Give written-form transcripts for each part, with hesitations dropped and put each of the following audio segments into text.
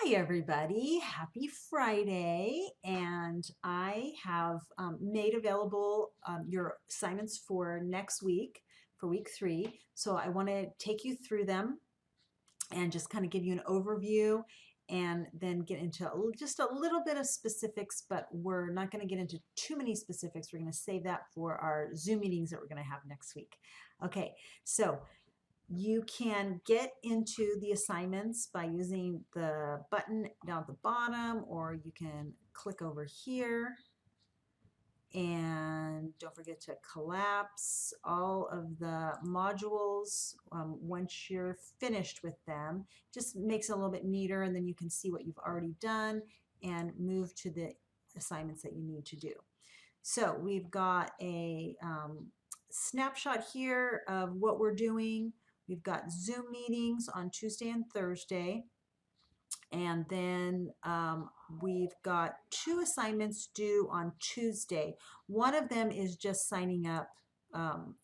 Hi, everybody. Happy Friday. And I have made available your assignments for next week, for week 3. So I want to take you through them and just kind of give you an overview and then get into just a little bit of specifics, but we're not going to get into too many specifics. We're going to save that for our Zoom meetings that we're going to have next week. Okay, so you can get into the assignments by using the button down at the bottom, or you can click over here. And don't forget to collapse all of the modules once you're finished with them. Just makes it a little bit neater, and then you can see what you've already done and move to the assignments that you need to do. So we've got a snapshot here of what we're doing. We've got Zoom meetings on Tuesday and Thursday. And then we've got 2 assignments due on Tuesday. One of them is just signing up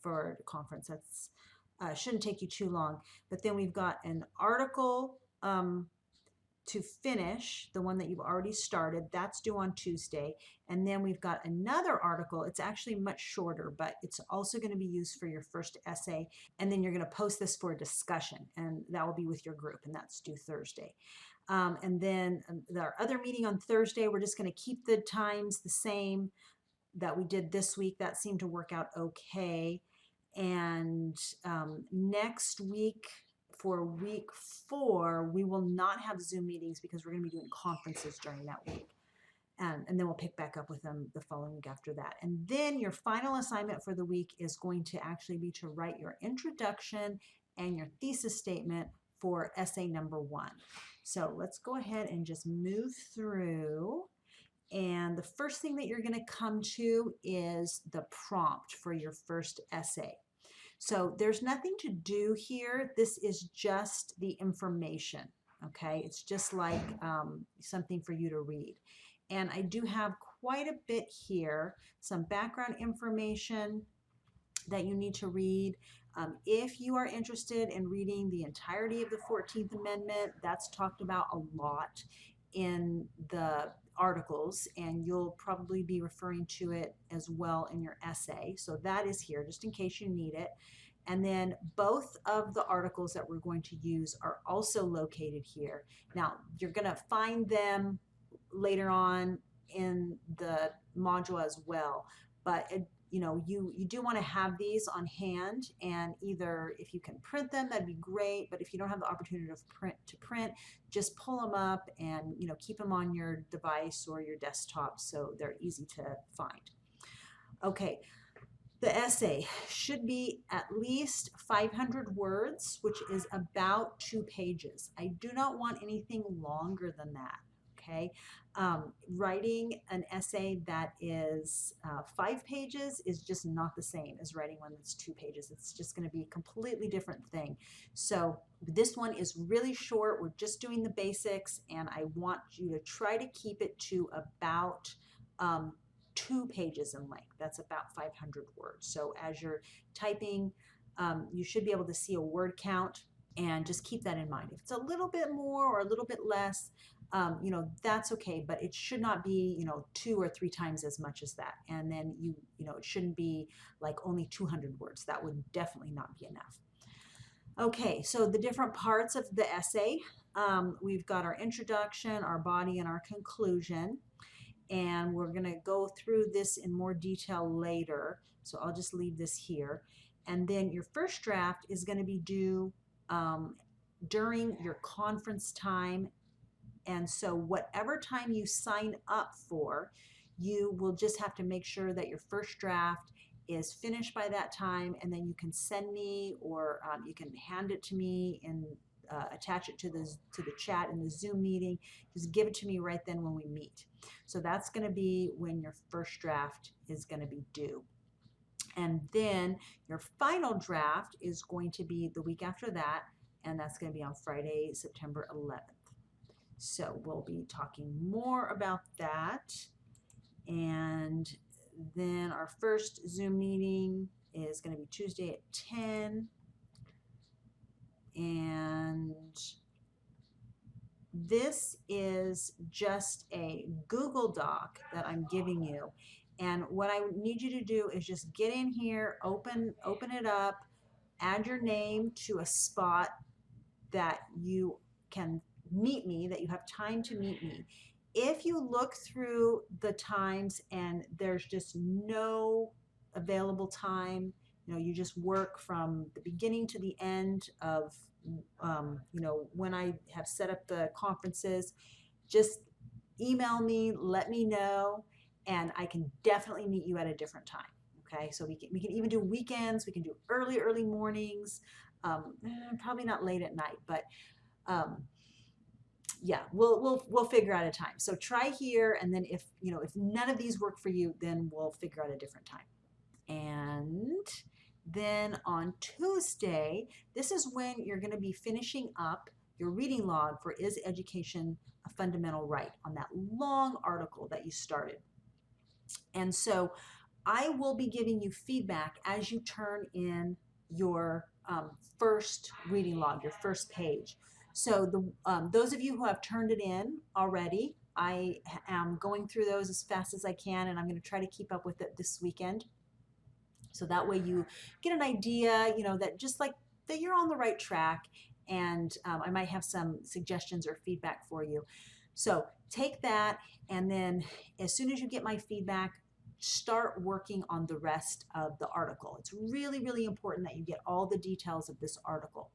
for the conference. That's shouldn't take you too long. But then we've got an article to finish, the one that you've already started. That's due on Tuesday. And then we've got another article. It's actually much shorter, but it's also going to be used for your first essay. And then you're going to post this for a discussion, and that will be with your group, and that's due Thursday. And then our other meeting on Thursday, we're just going to keep the times the same that we did this week. That seemed to work out okay. And next week, for week 4, we will not have Zoom meetings because we're going to be doing conferences during that week. And then we'll pick back up with them the following week after that. And then your final assignment for the week is going to actually be to write your introduction and your thesis statement for essay number 1. So let's go ahead and just move through. And the first thing that you're going to come to is the prompt for your first essay. So there's nothing to do here. This is just the information, okay? It's just like something for you to read. And I do have quite a bit here, some background information that you need to read. If you are interested in reading the entirety of the 14th Amendment, that's talked about a lot in the articles, and you'll probably be referring to it as well in your essay. So that is here just in case you need it. And then both of the articles that we're going to use are also located here. Now, you're going to find them later on in the module as well, but you do want to have these on hand, and either if you can print them, that'd be great, but if you don't have the opportunity to print, just pull them up and keep them on your device or your desktop so they're easy to find. Okay, the essay should be at least 500 words, which is about 2 pages. I do not want anything longer than that. Okay, writing an essay that is 5 pages is just not the same as writing one that's 2 pages. It's just going to be a completely different thing. So this one is really short. We're just doing the basics, and I want you to try to keep it to about 2 pages in length. That's about 500 words. So as you're typing, you should be able to see a word count, and just keep that in mind. If it's a little bit more or a little bit less, that's okay, but it should not be 2 or 3 times as much as that. And then it shouldn't be like only 200 words. That would definitely not be enough. Okay, so the different parts of the essay, we've got our introduction, our body, and our conclusion. And we're going to go through this in more detail later, so I'll just leave this here. And then your first draft is going to be due during your conference time, and so whatever time you sign up for, you will just have to make sure that your first draft is finished by that time, and then you can send me, or you can hand it to me and attach it to the chat in the Zoom meeting. Just give it to me right then when we meet. So that's going to be when your first draft is going to be due. And then your final draft is going to be the week after that, and that's going to be on Friday, September 11th. So we'll be talking more about that. And then our first Zoom meeting is going to be Tuesday at 10. And this is just a Google Doc that I'm giving you. And what I need you to do is just get in here, open it up, add your name to a spot that you can meet me, that you have time to meet me. If you look through the times and there's just no available time, you just work from the beginning to the end of, when I have set up the conferences, just email me, let me know, and I can definitely meet you at a different time. Okay, so we can even do weekends, we can do early mornings, probably not late at night, but um, yeah, we'll figure out a time. So try here, and then if none of these work for you, then we'll figure out a different time. And then on Tuesday, this is when you're going to be finishing up your reading log for Is Education a Fundamental Right, on that long article that you started. And so I will be giving you feedback as you turn in your first reading log, your first page. So those of you who have turned it in already, I am going through those as fast as I can, and I'm going to try to keep up with it this weekend. So that way you get an idea, that just like that you're on the right track, and I might have some suggestions or feedback for you. So take that, and then as soon as you get my feedback, start working on the rest of the article. It's really important that you get all the details of this article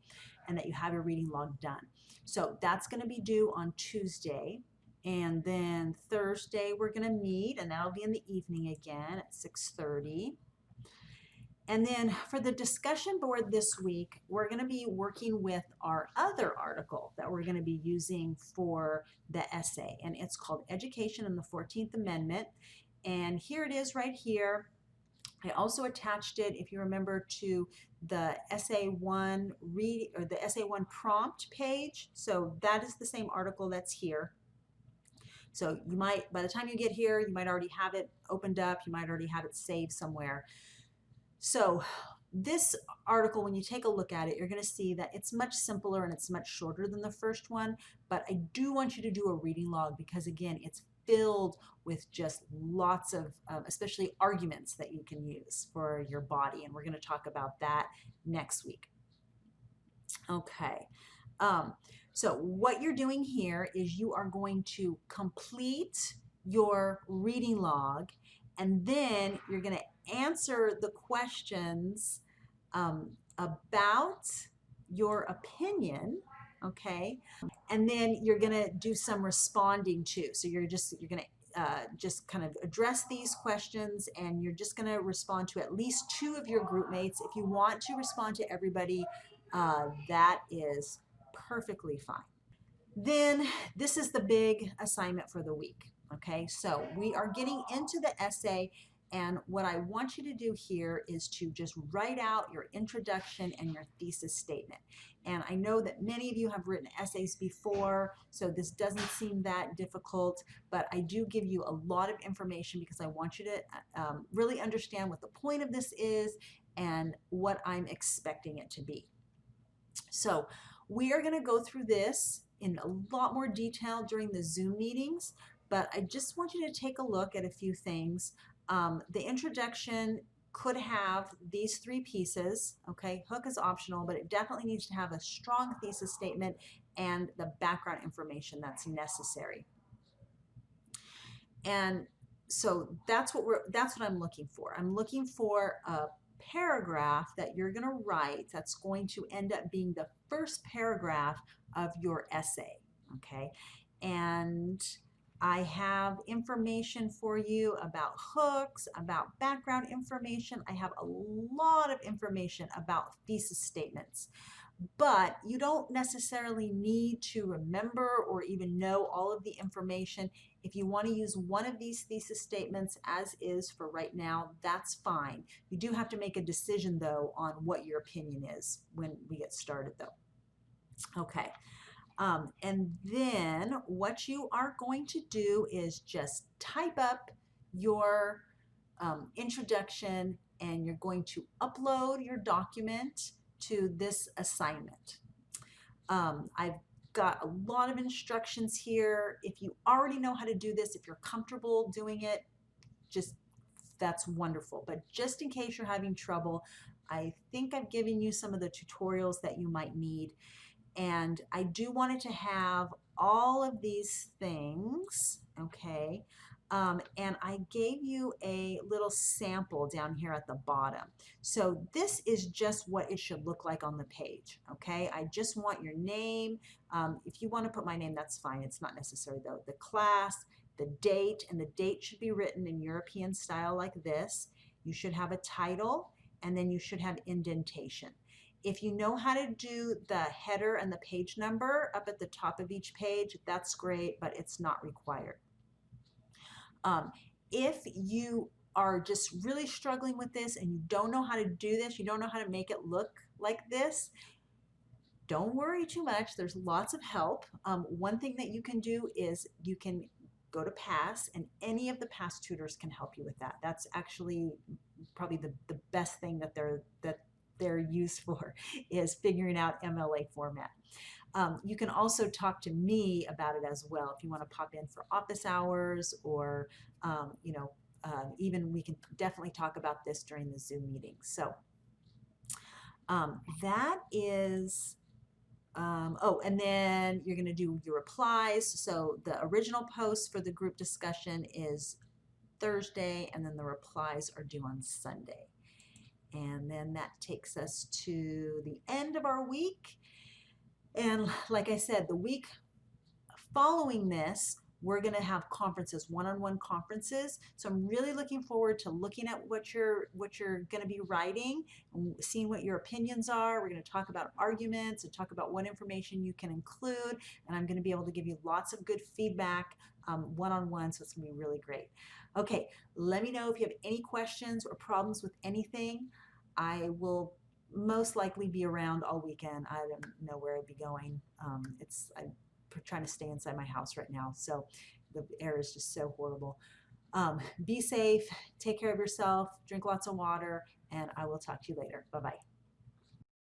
and that you have your reading log done. So that's going to be due on Tuesday. And then Thursday we're going to meet, and that'll be in the evening again at 6:30. And then for the discussion board this week, we're going to be working with our other article that we're going to be using for the essay, and it's called Education and the 14th Amendment. And here it is right here. I also attached it, if you remember, to the Essay 1 read or the Essay 1 prompt page. So that is the same article that's here. So you might, by the time you get here, you might already have it opened up. You might already have it saved somewhere. So this article, when you take a look at it, you're going to see that it's much simpler and it's much shorter than the first one. But I do want you to do a reading log because, again, it's filled with just lots of, especially arguments that you can use for your body. And we're going to talk about that next week. Okay. So what you're doing here is you are going to complete your reading log, and then you're going to answer the questions about your opinion, okay? And then you're going to do some responding too. So you're going to just kind of address these questions, and you're just going to respond to at least 2 of your group mates. If you want to respond to everybody, that is perfectly fine. Then this is the big assignment for the week. Okay, so we are getting into the essay, and what I want you to do here is to just write out your introduction and your thesis statement. And I know that many of you have written essays before, so this doesn't seem that difficult, but I do give you a lot of information because I want you to really understand what the point of this is and what I'm expecting it to be. So we are going to go through this in a lot more detail during the Zoom meetings, but I just want you to take a look at a few things. The introduction could have these 3 pieces, okay? Hook is optional, but it definitely needs to have a strong thesis statement and the background information that's necessary. And so that's what I'm looking for. I'm looking for a paragraph that you're going to write that's going to end up being the first paragraph of your essay, okay? And I have information for you about hooks, about background information. I have a lot of information about thesis statements. But you don't necessarily need to remember or even know all of the information. If you want to use one of these thesis statements as is for right now, that's fine. You do have to make a decision, though, on what your opinion is when we get started, though. Okay. And then what you are going to do is just type up your introduction, and you're going to upload your document to this assignment. I've got a lot of instructions here. If you already know how to do this, if you're comfortable doing it, just that's wonderful. But just in case you're having trouble, I think I've given you some of the tutorials that you might need. And I do want it to have all of these things, okay? And I gave you a little sample down here at the bottom. So this is just what it should look like on the page, okay? I just want your name. If you want to put my name, that's fine. It's not necessary though. The class, the date, and the date should be written in European style like this. You should have a title, and then you should have indentation. If you know how to do the header and the page number up at the top of each page, that's great, but it's not required. If you are just really struggling with this and you don't know how to do this, you don't know how to make it look like this, don't worry too much. There's lots of help. One thing that you can do is you can go to PASS, and any of the PASS tutors can help you with that. That's actually probably the best thing that they're used for, is figuring out MLA format. You can also talk to me about it as well if you want to pop in for office hours, or even we can definitely talk about this during the Zoom meeting. So that is oh, and then you're going to do your replies. So the original post for the group discussion is Thursday, and then the replies are due on Sunday. And then that takes us to the end of our week. And like I said, the week following this, we're going to have conferences, one-on-one conferences. So I'm really looking forward to looking at what you're going to be writing, and seeing what your opinions are. We're going to talk about arguments and talk about what information you can include, and I'm going to be able to give you lots of good feedback one-on-one, so it's going to be really great. Okay, let me know if you have any questions or problems with anything. I will most likely be around all weekend. I don't know where I'd be going. I'm trying to stay inside my house right now, so the air is just so horrible. Be safe, take care of yourself, drink lots of water, and I will talk to you later. Bye-bye.